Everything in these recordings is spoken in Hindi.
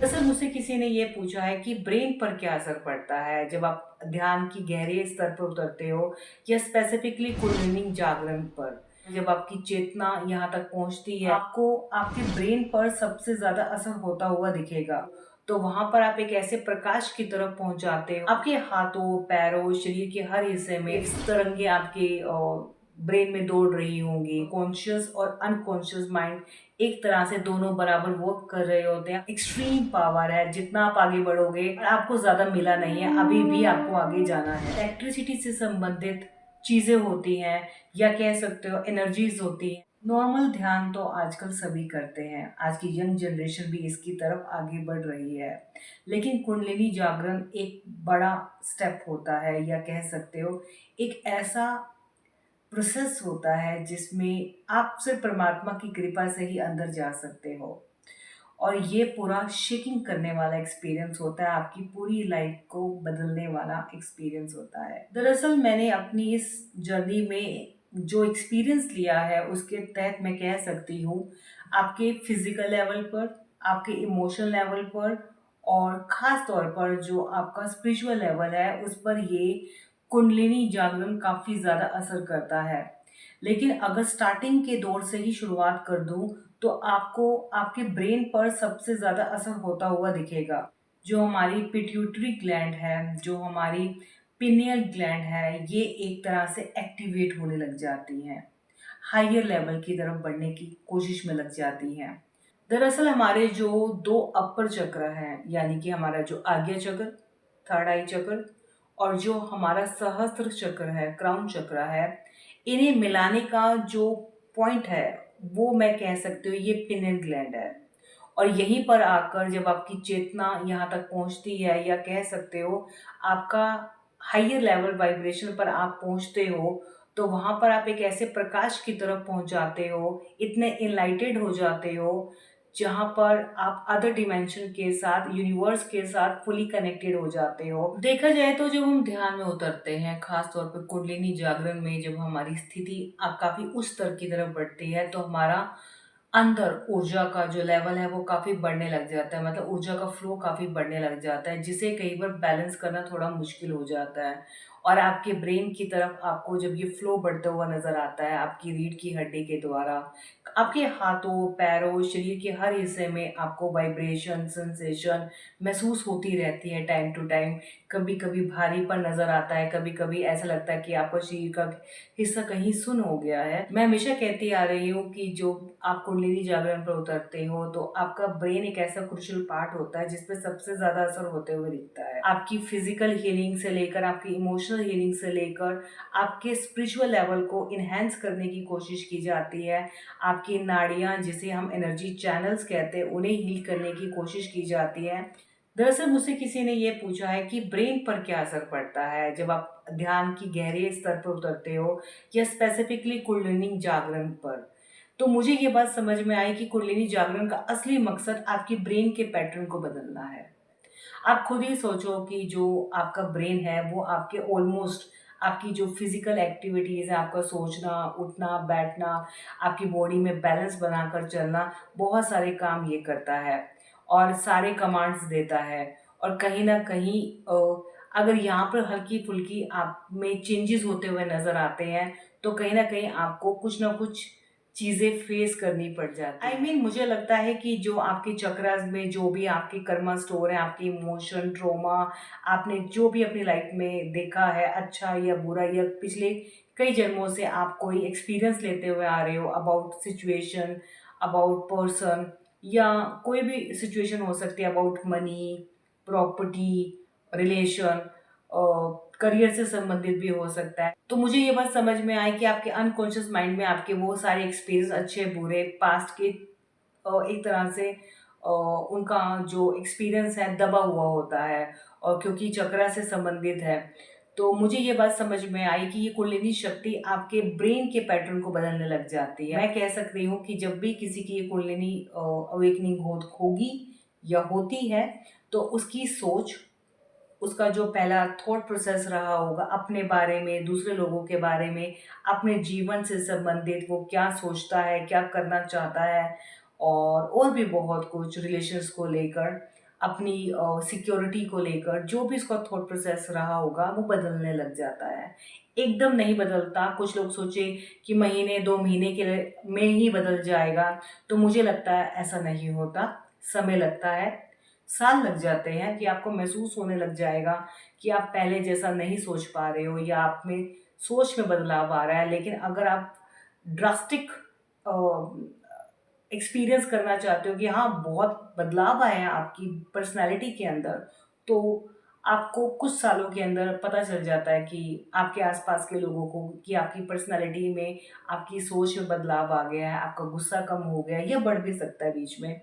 दरअसल मुझसे किसी ने ये पूछा है कि ब्रेन पर क्या असर पड़ता है जब आप ध्यान की गहरे स्तर पर उतरते हो या स्पेसिफिकली कुंडलिनी जागरण पर। जब आपकी चेतना यहाँ तक पहुँचती है आपको आपके ब्रेन पर सबसे ज्यादा असर होता हुआ दिखेगा। तो वहां पर आप एक ऐसे प्रकाश की तरफ पहुंच जाते हो, आपके हाथों पैरों शरीर के हर हिस्से में इस तरंगे आपके ब्रेन में दौड़ रही होंगी। कॉन्शियस और अनकॉन्शियस माइंड एक तरह से दोनों बराबर वर्क कर रहे होते हैं। एक्सट्रीम पावर है, जितना आप आगे बढ़ोगे आपको ज्यादा मिला नहीं है, अभी भी आपको आगे जाना है। इलेक्ट्रिसिटी से संबंधित चीजें होती हैं या कह सकते हो एनर्जीज होती हैं। नॉर्मल ध्यान तो आजकल सभी करते हैं, आज की यंग जनरेशन भी इसकी तरफ आगे बढ़ रही है। लेकिन कुंडलिनी जागरण एक बड़ा स्टेप होता है या कह सकते हो एक ऐसा प्रोसेस होता है जिसमें आप सिर्फ परमात्मा की कृपा से ही अंदर जा सकते हो। और ये पूरा शेकिंग करने वाला एक्सपीरियंस होता है, आपकी पूरी लाइफ को बदलने वाला एक्सपीरियंस होता है। दरअसल मैंने अपनी इस जर्नी में जो एक्सपीरियंस लिया है उसके तहत मैं कह सकती हूँ आपके फिजिकल लेवल पर, आपके इमोशनल लेवल पर और खास तौर पर जो आपका स्पिरिचुअल लेवल है उस पर ये कुंडलिनी जागरण काफी ज्यादा असर करता है। लेकिन अगर स्टार्टिंग के दौर से ही शुरुआत कर दूं तो आपको आपके ब्रेन पर सबसे ज्यादा असर होता हुआ दिखेगा। जो हमारी पिट्यूटरी ग्लैंड है, जो हमारी पिनियल ग्लैंड है, ये एक तरह से एक्टिवेट होने लग जाती हैं, हाइयर लेवल की तरफ बढ़ने की कोशिश में लग जाती हैं। दरअसल हमारे जो दो अपर चक्र हैं, यानी कि हमारा जो आज्ञा चक्र, थर्ड आई चक्र, और जो हमारा सहस्त्र चक्र है, क्राउन चक्र है, इन्हें मिलाने का जो पॉइंट है वो मैं कह सकती हूँ ये पिनियल ग्लैंड है। और यहीं पर आकर जब आपकी चेतना यहाँ तक पहुँचती है या कह सकते हो आपका हाइयर लेवल वाइब्रेशन पर आप पहुँचते हो, तो वहां पर आप एक ऐसे प्रकाश की तरफ पहुंच जाते हो, इतने इनलाइटेड हो जाते हो जहां पर आप अदर डिमेंशन के साथ, यूनिवर्स के साथ फुली कनेक्टेड हो जाते हो। देखा जाए तो जब हम ध्यान में उतरते हैं, खास तौर पर कुंडलिनी जागरण में जब हमारी स्थिति काफी उस स्तर की तरफ बढ़ती है तो हमारा अंदर ऊर्जा का जो लेवल है वो काफी बढ़ने लग जाता है, मतलब ऊर्जा का फ्लो काफी बढ़ने लग जाता है जिसे कई बार बैलेंस करना थोड़ा मुश्किल हो जाता है। और आपके ब्रेन की तरफ आपको जब ये फ्लो बढ़ता हुआ नजर आता है आपकी रीढ़ की हड्डी के द्वारा, आपके हाथों पैरों शरीर के हर हिस्से में आपको वाइब्रेशन सेंसेशन महसूस होती रहती है टाइम टू टाइम। कभी कभी भारीपन नजर आता है, कभी कभी ऐसा लगता है कि आपका शरीर का हिस्सा कहीं सुन हो गया है। मैं हमेशा कहती आ रही हूँ कि जो आप कुंडलिनी जागरण पर उतरते हो तो आपका ब्रेन एक ऐसा क्रुशियल पार्ट होता है जिसपे सबसे ज्यादा असर होते हुए दिखता है। आपकी फिजिकल हीलिंग से लेकर आपकी इमोशनल हीलिंग से लेकर आपके स्पिरिचुअल लेवल को इनहेंस करने की कोशिश की जाती है। आपकी नाड़ियां जिसे हम एनर्जी चैनल्स कहते हैं उन्हें हील करने की कोशिश की जाती है। दरअसल मुझसे किसी ने ये पूछा है कि ब्रेन पर क्या असर पड़ता है जब आप ध्यान की गहरे स्तर पर उतरते हो या स्पेसिफिकली कुंडलिनी जागरण पर। तो मुझे ये बात समझ में आई कि कुंडलिनी जागरण का असली मकसद आपकी ब्रेन के पैटर्न को बदलना है। आप खुद ही सोचो कि जो आपका ब्रेन है वो आपके ऑलमोस्ट आपकी जो फिजिकल एक्टिविटीज है, आपका सोचना उठना बैठना, आपकी बॉडी में बैलेंस बनाकर चलना, बहुत सारे काम ये करता है और सारे कमांड्स देता है। और कहीं ना कहीं अगर यहाँ पर हल्की फुल्की आप में चेंजेस होते हुए नजर आते हैं तो कहीं आपको कुछ ना कुछ चीजें फेस करनी पड़ जाती है। मुझे लगता है कि जो आपके चक्रास में जो भी आपके कर्मा स्टोर है, आपके इमोशन ट्रोमा, आपने जो भी अपनी लाइफ में देखा है अच्छा या बुरा या पिछले कई जन्मों से आप कोई एक्सपीरियंस लेते हुए आ रहे हो अबाउट सिचुएशन, अबाउट पर्सन, या कोई भी सिचुएशन हो सकती है, about money, property, relation, career से संबंधित भी हो सकता है। तो मुझे ये बात समझ में आई कि आपके अनकॉन्शियस माइंड में आपके वो सारे एक्सपीरियंस अच्छे बुरे पास्ट के एक तरह से उनका जो एक्सपीरियंस है दबा हुआ होता है। और क्योंकि चक्रा से संबंधित है तो मुझे ये बात समझ में आई कि ये कुंडलिनी शक्ति आपके ब्रेन के पैटर्न को बदलने लग जाती है। मैं कह सकती हूँ कि जब भी किसी की ये कुंडलिनी अवेकनिंग होगी या होती है तो उसकी सोच, उसका जो पहला थॉट प्रोसेस रहा होगा अपने बारे में, दूसरे लोगों के बारे में, अपने जीवन से संबंधित वो क्या सोचता है, क्या करना चाहता है, और भी बहुत कुछ रिलेशंस को लेकर, अपनी सिक्योरिटी को लेकर जो भी उसका थॉट प्रोसेस रहा होगा वो बदलने लग जाता है। एकदम नहीं बदलता, कुछ लोग सोचे कि महीने 2 महीने के लिए में ही बदल जाएगा, तो मुझे लगता है ऐसा नहीं होता, समय लगता है, साल लग जाते हैं कि आपको महसूस होने लग जाएगा कि आप पहले जैसा नहीं सोच पा रहे हो या आप में सोच में बदलाव आ रहा है। लेकिन अगर आप ड्रास्टिक एक्सपीरियंस करना चाहते हो कि हाँ बहुत बदलाव आए हैं आपकी पर्सनैलिटी के अंदर, तो आपको कुछ सालों के अंदर पता चल जाता है कि आपके आसपास के लोगों को कि आपकी पर्सनैलिटी में, आपकी सोच में बदलाव आ गया है, आपका गुस्सा कम हो गया है या बढ़ भी सकता है बीच में,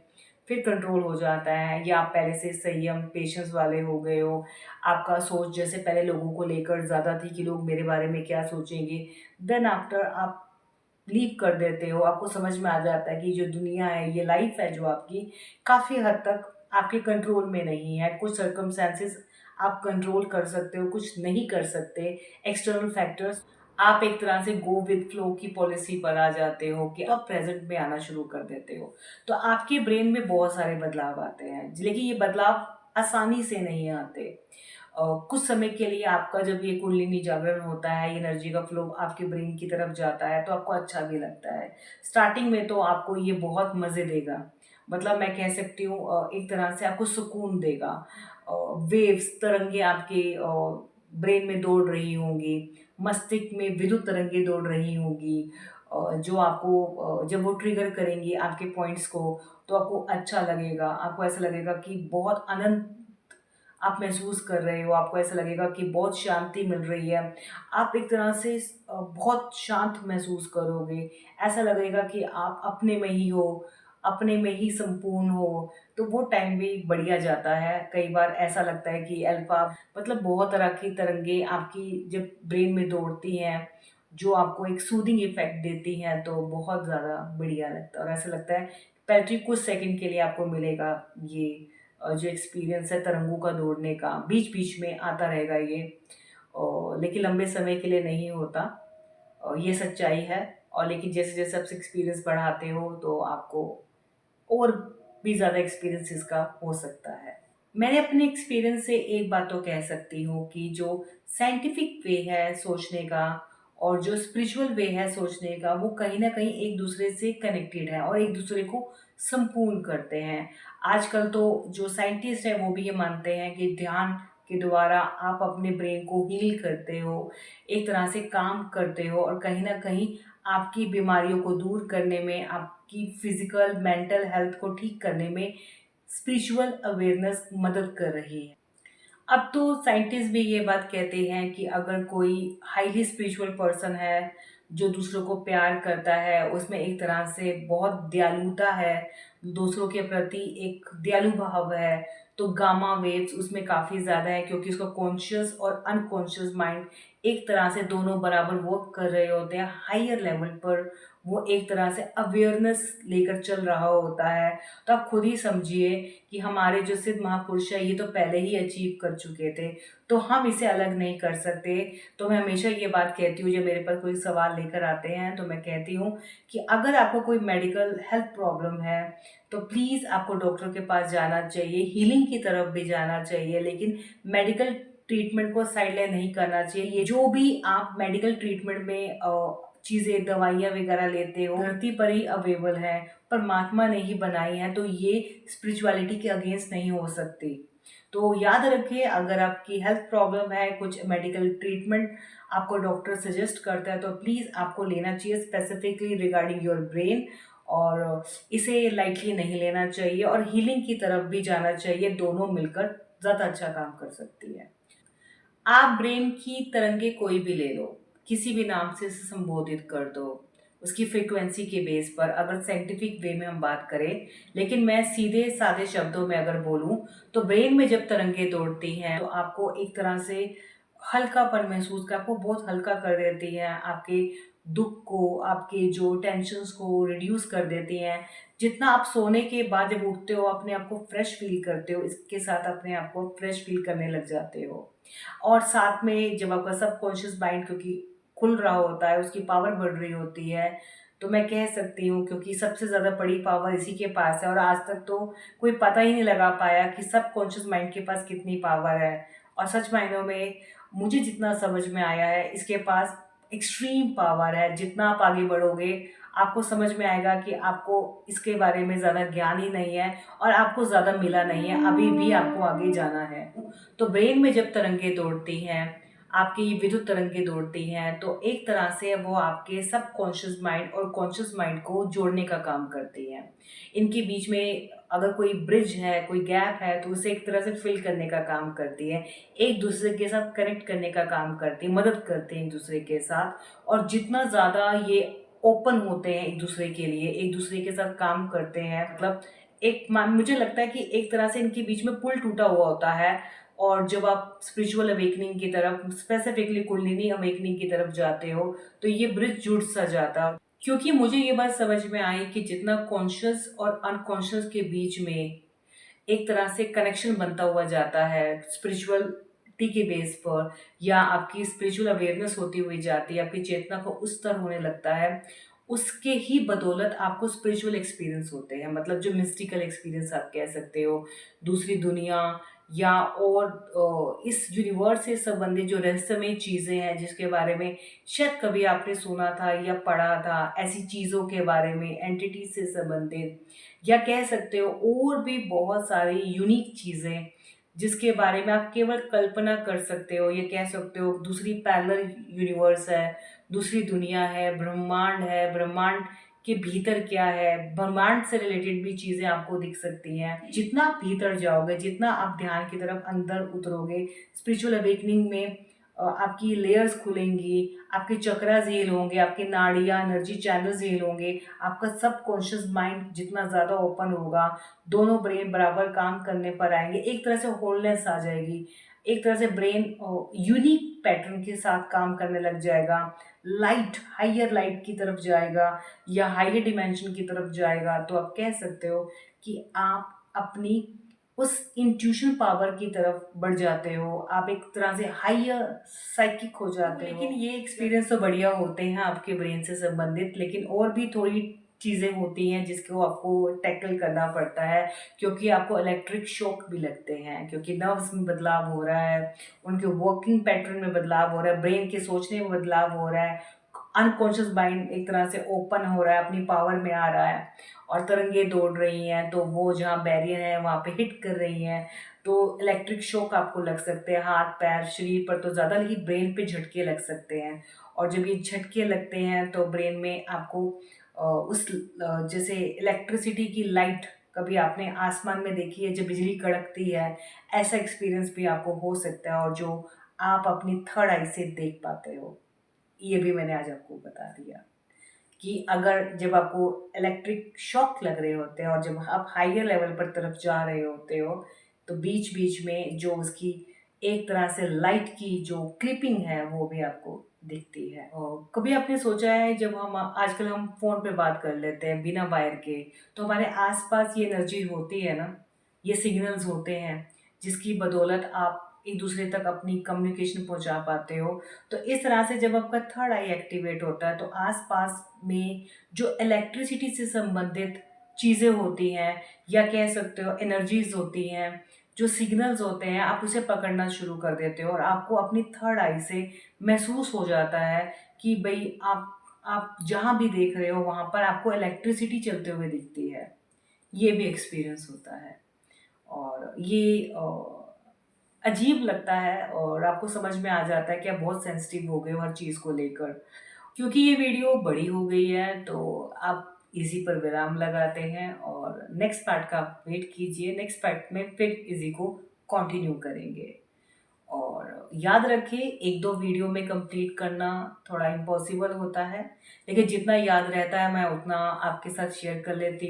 फिर कंट्रोल हो जाता है, या आप पहले से संयम पेशेंस वाले हो गए हो। आपका सोच जैसे पहले लोगों को लेकर ज़्यादा थी कि लोग मेरे बारे में क्या सोचेंगे, देन आफ्टर आप लीव कर देते हो, आपको समझ में आ जाता है कि जो दुनिया है, ये लाइफ है जो आपकी, काफ़ी हद तक आपके कंट्रोल में नहीं है। कुछ सर्कमस्टेंसेस आप कंट्रोल कर सकते हो, कुछ नहीं कर सकते, एक्सटर्नल फैक्टर्स। आप एक तरह से गो विद फ्लो की पॉलिसी पर आ जाते हो कि आप प्रेज़ेंट में आना शुरू कर देते हो। तो आपके ब्रेन में बहुत सारे बदलाव आते हैं, लेकिन ये बदलाव आसानी से नहीं आते। कुछ समय के लिए आपका जब ये कुंडलिनी जागरण होता है, एनर्जी का फ्लो आपके ब्रेन की तरफ जाता है, तो आपको अच्छा भी लगता है। स्टार्टिंग में तो आपको ये बहुत मज़े देगा, मतलब मैं कह सकती हूँ एक तरह से आपको सुकून देगा। वेव्स, तरंगे आपके ब्रेन में दौड़ रही होंगी, मस्तिष्क में विद्युत तरंगे दौड़ रही होंगी, जो आपको जब वो ट्रिगर करेंगी आपके पॉइंट्स को, तो आपको अच्छा लगेगा। आपको ऐसा लगेगा कि बहुत आनंद आप महसूस कर रहे हो, आपको ऐसा लगेगा कि बहुत शांति मिल रही है। आप एक तरह से बहुत शांत महसूस करोगे। ऐसा लगेगा कि आप अपने में ही हो, अपने में ही संपूर्ण हो, तो वो टाइम भी बढ़िया जाता है। कई बार ऐसा लगता है कि अल्फ़ा मतलब बहुत तरह की तरंगे आपकी जब ब्रेन में दौड़ती हैं, जो आपको एक सूदिंग इफ़ेक्ट देती हैं, तो बहुत ज़्यादा बढ़िया लगता है और ऐसा लगता है बैटरी कुछ सेकंड के लिए आपको मिलेगा ये जो एक्सपीरियंस है तरंगों का दौड़ने का, बीच-बीच में आता रहेगा ये, लेकिन लंबे समय के लिए नहीं होता। ये सच्चाई है। और लेकिन जैसे-जैसे आप एक्सपीरियंस बढ़ाते हो तो आपको और भी ज़्यादा एक्सपीरियंस इसका हो सकता है। मैंने अपने एक्सपीरियंस से एक बात तो कह सकती हूँ कि जो साइंटिफिक वे है सोचने का और जो स्पिरिचुअल वे है सोचने का, वो कहीं न कहीं एक-दूसरे से कनेक्टेड है और एक-दूसरे को संपूर्ण करते हैं। आजकल तो जो साइंटिस्ट हैं वो भी ये मानते हैं कि ध्यान के द्वारा आप अपने ब्रेन को हील करते हो, एक तरह से काम करते हो और कहीं न कहीं आपकी बीमारियों को दूर करने में, आपकी फिज़िकल, मेंटल हेल्थ को ठीक करने में स्पिरिचुअल अवेयरनेस मदद कर रही है। अब तो साइंटिस्ट भी ये बात कहते हैं कि अगर कोई हाईली स्पिरिचुअल पर्सन है, जो दूसरों को प्यार करता है, उसमें एक तरह से बहुत दयालुता है, दूसरों के प्रति एक दयालु भाव है, तो गामा वेव्स उसमें काफ़ी ज़्यादा है क्योंकि उसका कॉन्शियस और अनकॉन्शियस माइंड एक तरह से दोनों बराबर वर्क कर रहे होते हैं। हायर लेवल पर वो एक तरह से अवेयरनेस लेकर चल रहा होता है। तो आप खुद ही समझिए कि हमारे जो सिद्ध महापुरुष हैं ये तो पहले ही अचीव कर चुके थे, तो हम इसे अलग नहीं कर सकते। तो मैं हमेशा ये बात कहती हूँ जब मेरे पास कोई सवाल लेकर आते हैं तो मैं कहती हूँ कि अगर आपको कोई मेडिकल हेल्थ प्रॉब्लम है, तो प्लीज़ आपको डॉक्टर के पास जाना चाहिए, हीलिंग की तरफ भी जाना चाहिए, लेकिन मेडिकल ट्रीटमेंट को साइडलाइन नहीं करना चाहिए। ये जो भी आप मेडिकल ट्रीटमेंट में चीज़ें, दवाइयाँ वगैरह लेते हो, धरती पर ही अवेलेबल है, परमात्मा ने ही बनाई हैं, तो ये स्पिरिचुअलिटी के अगेंस्ट नहीं हो सकती। तो याद रखिए अगर आपकी हेल्थ प्रॉब्लम है, कुछ मेडिकल ट्रीटमेंट आपको डॉक्टर सजेस्ट करता है, तो प्लीज़ आपको लेना चाहिए स्पेसिफिकली रिगार्डिंग योर ब्रेन, और इसे लाइटली नहीं लेना चाहिए और हीलिंग की तरफ भी जाना चाहिए, दोनों मिलकर ज़्यादा अच्छा काम कर सकती है। आप ब्रेन की तरंगे कोई भी ले लो, किसी भी नाम से इसे संबोधित कर दो, उसकी फ्रीक्वेंसी के बेस पर अगर साइंटिफिक वे में हम बात करें, लेकिन मैं सीधे सादे शब्दों में अगर बोलूँ, तो ब्रेन में जब तरंगे दौड़ती हैं, तो आपको एक तरह से हल्कापन महसूस का आपको बहुत हल्का कर देती है, आपके दुःख को, आपके जो टेंशन्स को रिड्यूस कर देती हैं। जितना आप सोने के बाद जब उठते हो, अपने आप को फ्रेश फ़ील करते हो, इसके साथ अपने आप को फ्रेश फ़ील करने लग जाते हो। और साथ में जब आपका सबकॉन्शियस माइंड क्योंकि खुल रहा होता है, उसकी पावर बढ़ रही होती है, तो मैं कह सकती हूँ, क्योंकि सबसे ज़्यादा बड़ी पावर इसी के पास है और आज तक तो कोई पता ही नहीं लगा पाया कि सबकॉन्शियस माइंड के पास कितनी पावर है। और सच मायनों में मुझे जितना समझ में आया है, इसके पास एक्सट्रीम पावर है। जितना आप आगे बढ़ोगे, आपको समझ में आएगा कि आपको इसके बारे में ज़्यादा ज्ञान ही नहीं है और आपको ज़्यादा मिला नहीं है, अभी भी आपको आगे जाना है। तो ब्रेन में जब तरंगे दौड़ती हैं, आपकी विद्युत तरंगे दौड़ती हैं, तो एक तरह से वो आपके सबकॉन्शियस माइंड और कॉन्शियस माइंड को जोड़ने का काम करती हैं। इनके बीच में अगर कोई ब्रिज है, कोई गैप है, तो उसे एक तरह से फिल करने का काम करती है, एक दूसरे के साथ कनेक्ट करने का काम करती है, मदद करते हैं एक दूसरे के साथ। और जितना ज़्यादा ये ओपन होते हैं एक दूसरे के लिए, एक दूसरे के साथ काम करते हैं, मतलब मुझे लगता है कि एक तरह से इनके बीच में पुल टूटा हुआ होता है। और जब आप स्पिरिचुअल अवेकनिंग की तरफ, स्पेसिफिकली कुंडलिनी अवेकनिंग की तरफ जाते हो, तो ये ब्रिज जुड़ सा जाता। क्योंकि मुझे ये बात समझ में आई कि जितना कॉन्शियस और अनकॉन्शियस के बीच में एक तरह से कनेक्शन बनता हुआ जाता है स्पिरिचुअलिटी के बेस पर, या आपकी स्पिरिचुअल अवेयरनेस होती हुई जाती है, आपकी चेतना को उस स्तर होने लगता है, उसके ही बदौलत आपको स्पिरिचुअल एक्सपीरियंस होते हैं। मतलब जो मिस्टिकल एक्सपीरियंस आप कह सकते हो, दूसरी दुनिया या और इस यूनिवर्स से संबंधित जो रहस्यमय चीज़ें हैं जिसके बारे में शायद कभी आपने सुना था या पढ़ा था, ऐसी चीज़ों के बारे में, एंटिटी से संबंधित, या कह सकते हो और भी बहुत सारी यूनिक चीज़ें जिसके बारे में आप केवल कल्पना कर सकते हो, ये कह सकते हो दूसरी पैरेलल यूनिवर्स है, दूसरी दुनिया है, ब्रह्मांड के भीतर क्या है, ब्रह्मांड से रिलेटेड भी चीज़ें आपको दिख सकती हैं। जितना आप भीतर जाओगे, जितना आप ध्यान की तरफ अंदर उतरोगे, स्पिरिचुअल अवेकनिंग में आपकी लेयर्स खुलेंगी, आपके चक्रास हील होंगे, आपकी नाड़ियाँ, एनर्जी चैनल्स हील होंगे, आपका सबकॉन्शियस माइंड जितना ज़्यादा ओपन होगा, दोनों ब्रेन बराबर काम करने पर आएंगे, एक तरह से होलनेस आ जाएगी, एक तरह से ब्रेन यूनिक पैटर्न के साथ काम करने लग जाएगा, लाइट, हाइयर लाइट की तरफ जाएगा या हाइयर डिमेंशन की तरफ जाएगा। तो आप कह सकते हो कि आप अपनी उस इंट्यूशन पावर की तरफ बढ़ जाते हो, आप एक तरह से हाइयर साइकिक हो जाते हो। लेकिन ये एक्सपीरियंस तो बढ़िया होते हैं आपके ब्रेन से संबंधित, लेकिन और भी थोड़ी चीज़ें होती हैं जिसको आपको टैकल करना पड़ता है, क्योंकि आपको इलेक्ट्रिक शॉक भी लगते हैं, क्योंकि नर्व्स में बदलाव हो रहा है, उनके वर्किंग पैटर्न में बदलाव हो रहा है, ब्रेन के सोचने में बदलाव हो रहा है, अनकॉन्शियस माइंड एक तरह से ओपन हो रहा है, अपनी पावर में आ रहा है और तरंगे दौड़ रही हैं, तो वो जहाँ बैरियर है वहाँ पे हिट कर रही हैं, तो इलेक्ट्रिक शॉक आपको लग सकते हैं, हाथ पैर शरीर पर तो ज़्यादा, लेकिन ब्रेन पे झटके लग सकते हैं। और जब ये झटके लगते हैं तो ब्रेन में आपको जैसे इलेक्ट्रिसिटी की लाइट कभी आपने आसमान में देखी है जब बिजली कड़कती है, ऐसा एक्सपीरियंस भी आपको हो सकता है, और जो आप अपनी थर्ड आई से देख पाते हो। ये भी मैंने आज आपको बता दिया कि अगर जब आपको इलेक्ट्रिक शॉक लग रहे होते हैं और जब आप हाइयर लेवल पर तरफ जा रहे होते हो, तो बीच बीच में जो उसकी एक तरह से लाइट की जो क्लिपिंग है वो भी आपको दिखती है। और कभी आपने सोचा है, जब हम आजकल हम फ़ोन पे बात कर लेते हैं बिना वायर के, तो हमारे आसपास ये एनर्जी होती है ना, ये सिग्नल्स होते हैं जिसकी बदौलत आप एक दूसरे तक अपनी कम्युनिकेशन पहुंचा पाते हो। तो इस तरह से जब आपका थर्ड आई एक्टिवेट होता है, तो आसपास में जो इलेक्ट्रिसिटी से संबंधित चीज़ें होती हैं, या कह सकते हो एनर्जीज होती हैं, जो सिग्नल्स होते हैं, आप उसे पकड़ना शुरू कर देते हो और आपको अपनी थर्ड आई से महसूस हो जाता है कि भाई आप जहाँ भी देख रहे हो वहाँ पर आपको इलेक्ट्रिसिटी चलते हुए दिखती है। ये भी एक्सपीरियंस होता है और ये अजीब लगता है और आपको समझ में आ जाता है कि आप बहुत सेंसिटिव हो गए हो हर चीज़ को लेकर। क्योंकि ये वीडियो बड़ी हो गई है, तो आप इसी पर विराम लगाते हैं और नेक्स्ट पार्ट का आप वेट कीजिए। नेक्स्ट पार्ट में फिर इसी को कंटिन्यू करेंगे। और याद रखिए, 1-2 वीडियो में कंप्लीट करना थोड़ा इम्पॉसिबल होता है, लेकिन जितना याद रहता है मैं उतना आपके साथ शेयर कर लेती हूँ।